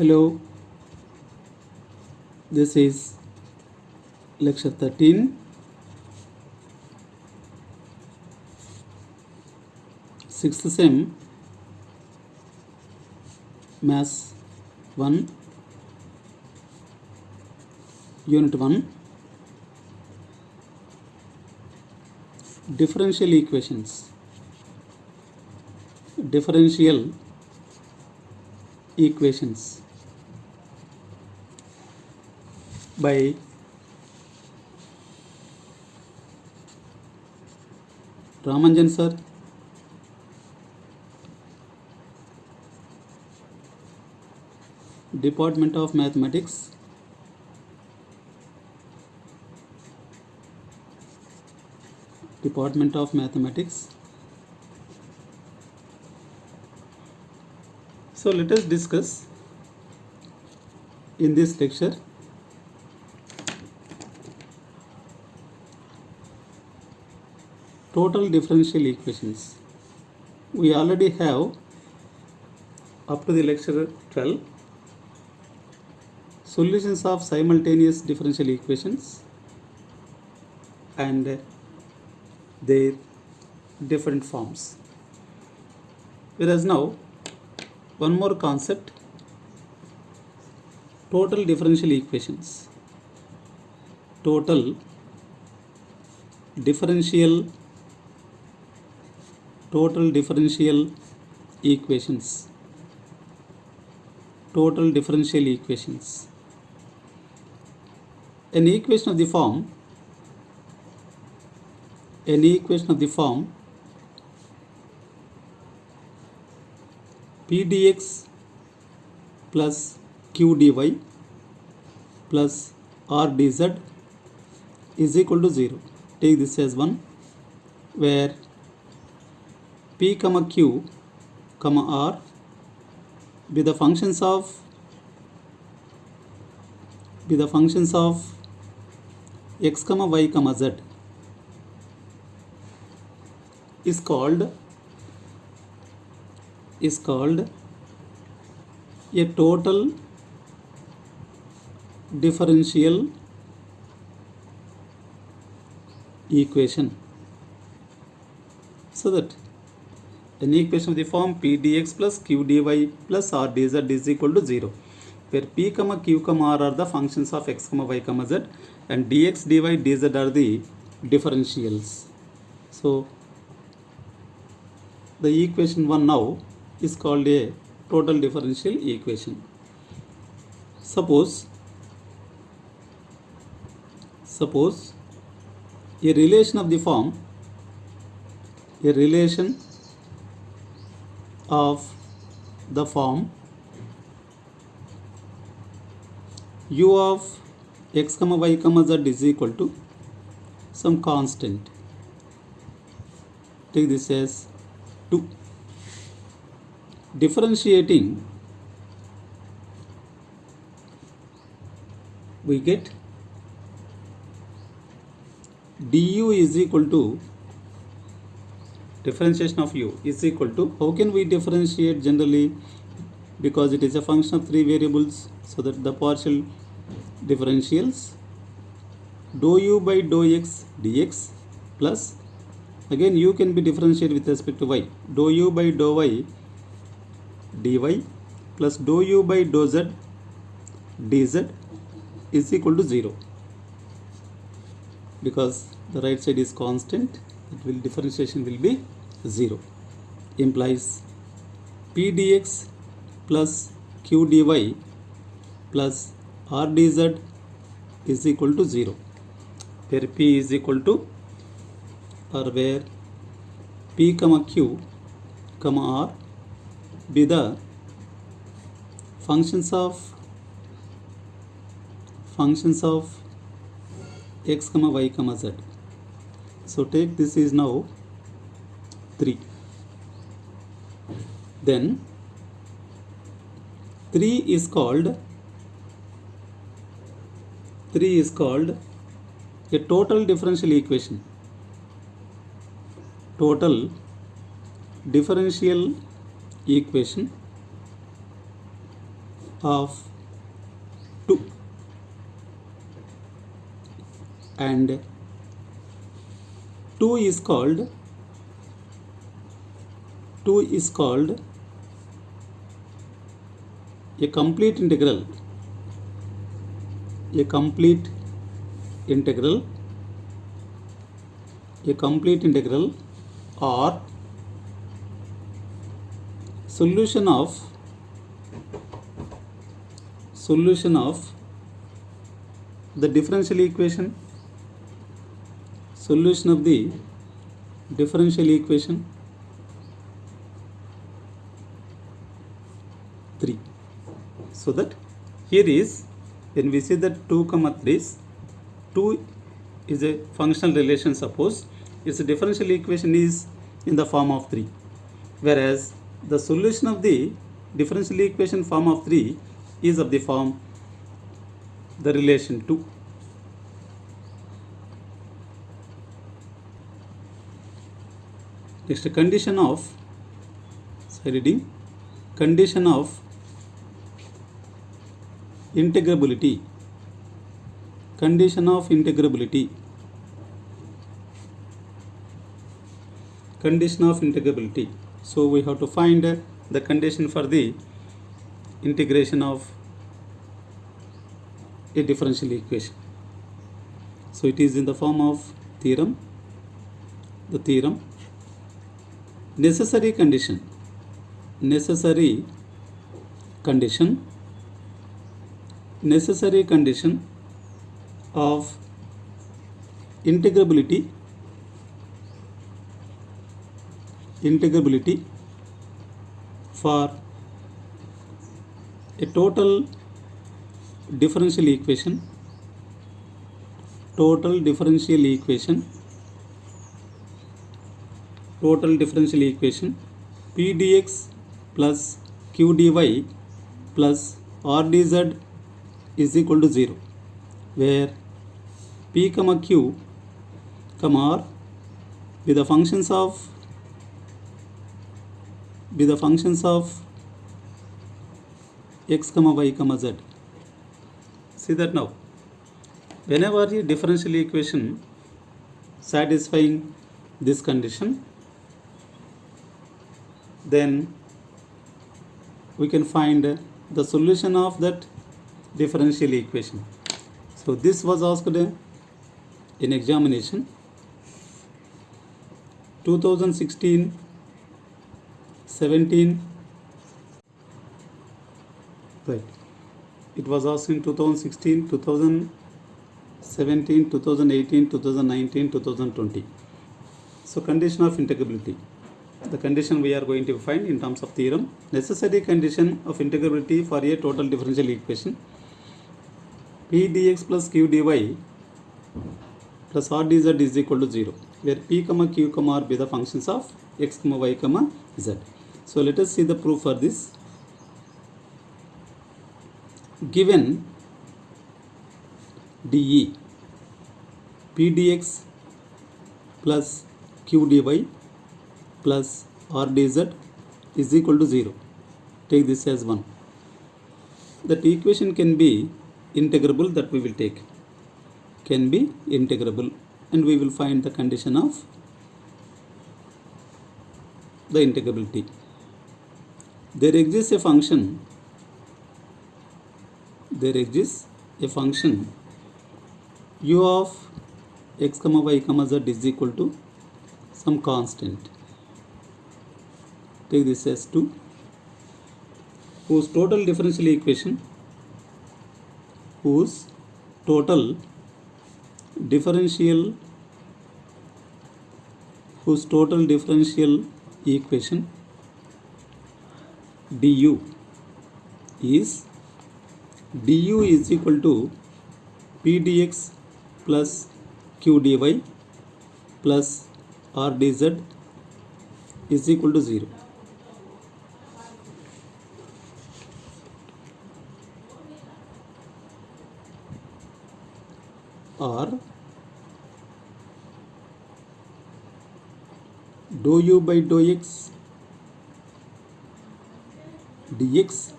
Hello, this is lecture 13. Sixth sem, Maths 1, Unit 1, Differential Equations. Differential Equations by Ramanjan sir, Department of Mathematics, Department of Mathematics. So let us discuss in this lecture total differential equations. We already have up to the lecture 12 solutions of simultaneous differential equations and their different forms. Whereas now one more concept, total differential equations. Total differential equations. Total differential equations. An equation of the form P dx plus Q dy plus R dz is equal to 0. Take this as 1, where P comma Q comma R be the functions of x comma y comma z is called a total differential equation. So that an equation of the form P dx plus Q dy plus R dz is equal to 0, where P comma Q comma R are the functions of x comma y comma z and dx dy dz are the differentials. So the equation 1 now is called a total differential equation. Suppose a relation of the form u of x comma y comma z is equal to some constant. Take this as 2. Differentiating, we get du is equal to, differentiation of u is equal to, how can we differentiate generally? Because it is a function of 3 variables, so that the partial differentials dou u by dou x dx plus, again u can be differentiated with respect to y, dou u by dou y dy plus dou u by dou z dz is equal to 0. Because the right side is constant, differentiation will be 0. Implies P dx plus Q dy plus R dz is equal to 0, where P is equal to, or where P comma Q comma R be the functions of x comma y comma z. So take this is now 3. Then 3 is called a total differential equation. Total differential equation of 2, and 2 is called a complete integral, a complete integral or solution of the differential equation, solution of the differential equation 3. So that here is, when we say that 2 comma 3, 2 is a functional relation. Suppose its differential equation is in the form of 3, whereas the solution of the differential equation form of 3 is of the form the relation 2. Next, condition of integrability. Condition of integrability. So we have to find the condition for the integration of a differential equation. So it is in the form of theorem. The theorem, necessary condition of integrability for a total differential equation p dx plus q dy plus r dz is equal to 0, where p comma q comma r be the functions of x comma y comma z. See that now, whenever a differential equation satisfying this condition, then we can find the solution of that differential equation. So this was asked in examination 2016, 17, right? It was asked in 2016, 2017, 2018, 2019, 2020. So condition of integrability. The condition we are going to find in terms of theorem. Necessary condition of integrability for a total differential equation p dx plus q dy plus r dz is equal to 0, where p comma q comma r be the functions of x comma y comma z. So let us see the proof for this. Given dE p dx plus q dy plus r dz is equal to 0. Take this as 1. That equation can be integrable, that we will take. Can be integrable, and we will find the condition of the integrability. There exists a function u of x comma y comma z is equal to some constant. Take this as 2, whose total differential equation du is equal to p dx plus q dy plus r dz is equal to 0. Or dou u by dou x dx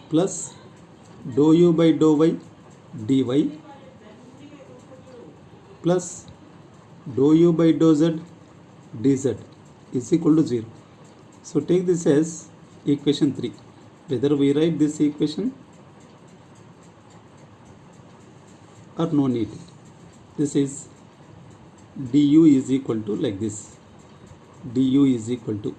plus dou u by dou y dy plus dou u by dou z dz is equal to 0. So take this as equation 3. Whether we write this equation or no need. This is du is equal to like this. Du is equal to.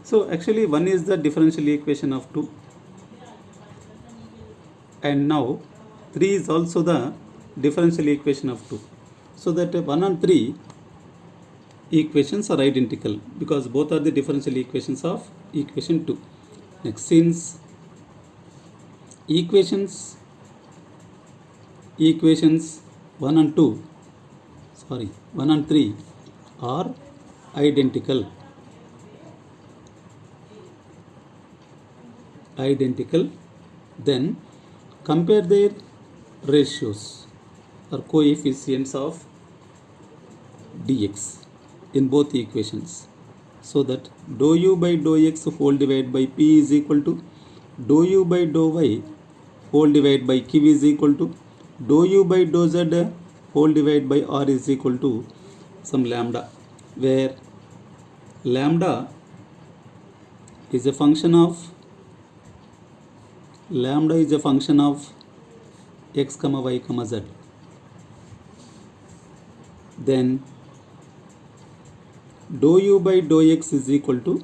So actually one is the differential equation of 2. And now 3 is also the differential equation of 2. So that 1 and 3 equations are identical because both are the differential equations of equation 2. Next, since equations 1 and 3 are identical, then compare their ratios or coefficients of dx in both equations, so that dou u by dou x whole divided by p is equal to dou u by dou y whole divided by q is equal to dou u by dou z whole divided by r is equal to some lambda, where lambda is a function of x comma y comma z. Then dou u by dou x is equal to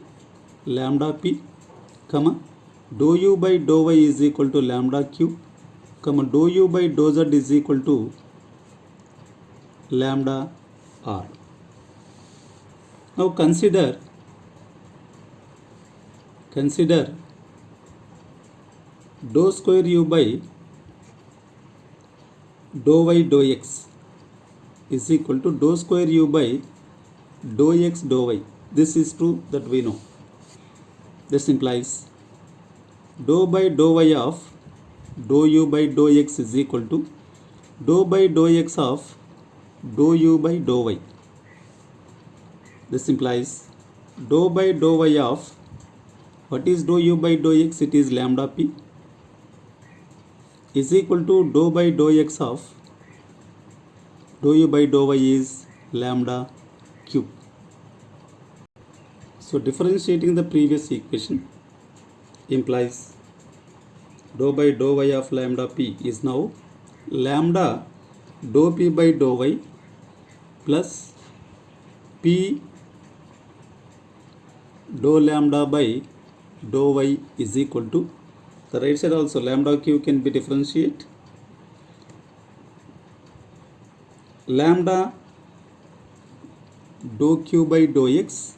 lambda p, comma dou u by dou y is equal to lambda q, comma dou u by dou z is equal to lambda r. Now consider dou square u by dou y dou x is equal to dou square u by dou x dou y. This is true, that we know. This implies dou by dou y of dou u by dou x is equal to dou by dou x of dou u by dou y. This implies dou by dou y of, what is dou u by dou x? It is lambda p, is equal to dou by dou x of dou u by dou y is lambda q. So differentiating the previous equation implies dou by dou y of lambda p is now lambda dou p by dou y plus p dou lambda by dou y is equal to, the right side also lambda q can be differentiated, lambda dou q by dou x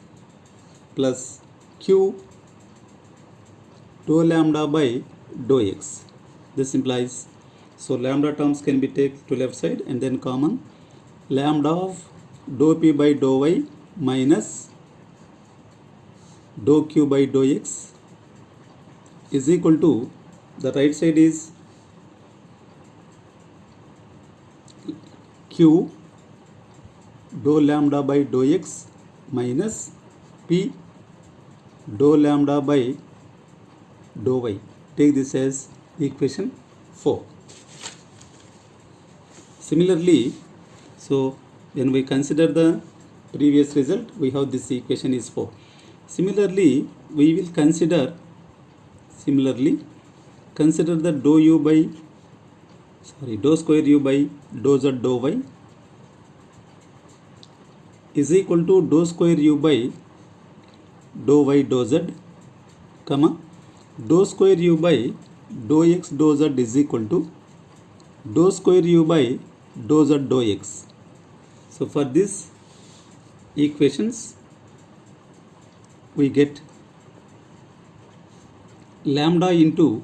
plus q dou lambda by dou x. This implies, so lambda terms can be taken to left side and then common, lambda of dou p by dou y minus dou q by dou x is equal to, the right side is q dou lambda by dou x minus p dou lambda by dou y. Take this as equation 4. Similarly, so when we consider the previous result, we have this equation is 4. Similarly, we will consider the dou square u by dou z dou y is equal to dou square u by dou y dou z, comma dou square u by dou x dou z is equal to dou square u by dou z dou x. So for these equations we get lambda into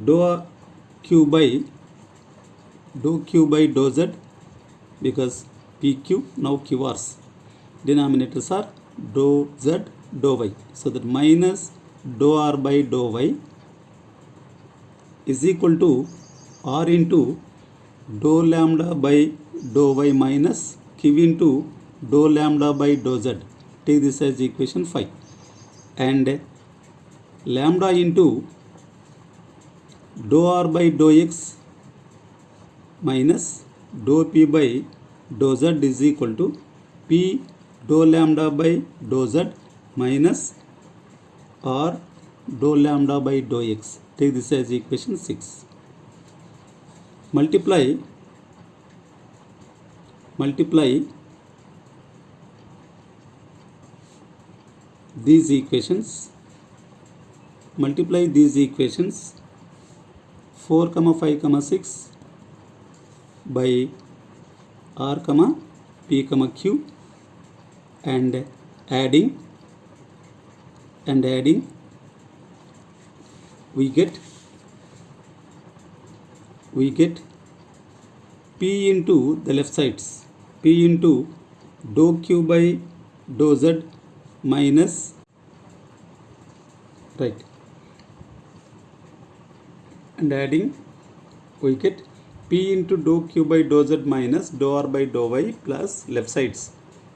dou q by dou z, because pq now qrs, denominators are dou z dou y, so that minus dou r by dou y is equal to r into dou lambda by dou y minus q into dou lambda by dou z. Take this as equation 5. And lambda into dou r by dou x minus dou p by dou z is equal to p dou lambda by dou z minus r dou lambda by dou x. Take this as equation 6. Multiply these equations. Multiply these equations 4, 5, 6 by r, p, q and adding we get p into the left sides, p into dou q by dou z minus, right, and adding we get p into dou q by dou z minus dou r by dou y plus left sides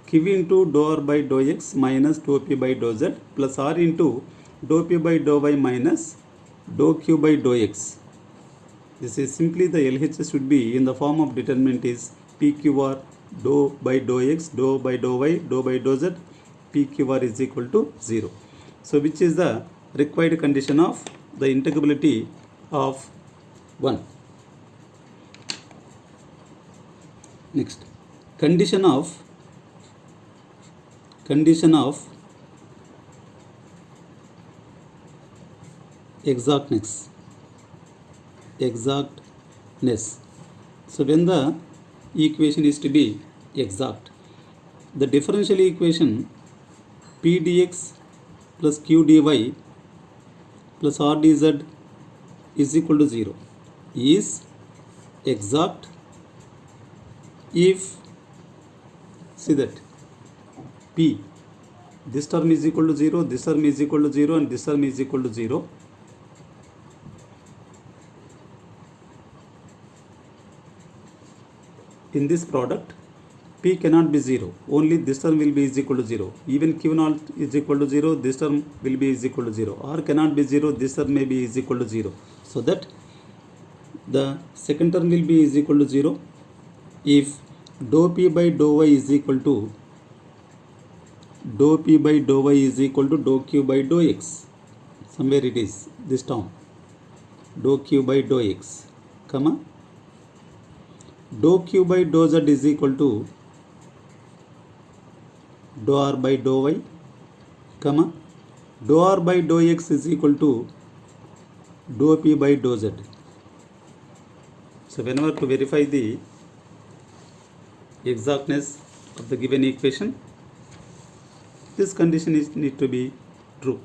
q into dou r by dou x minus dou p by dou z plus r into dou p by dou y minus dou q by dou x. This is simply the LHS should be in the form of determinant is PQR dou by dou x, dou by dou y, dou by dou z, PQR is equal to 0. So which is the required condition of the integrability of 1. Next, condition of exactness. So when the equation is to be exact, the differential equation p dx plus q dy plus r dz is equal to 0 is exact if, see that p, this term is equal to 0, this term is equal to 0 and this term is equal to 0. In this product, p cannot be 0. Only this term will be is equal to 0. Even q naught is equal to 0, this term will be is equal to 0. R cannot be 0, this term may be is equal to 0. So that the second term will be is equal to 0 if dou p by dou y is equal to dou p by dou y is equal to dou q by dou x. Somewhere it is this term dou q by dou x, comma dou q by dou z is equal to dou r by dou y, comma dou r by dou x is equal to dou p by dou z. So whenever to verify the exactness of the given equation, this condition is need to be true.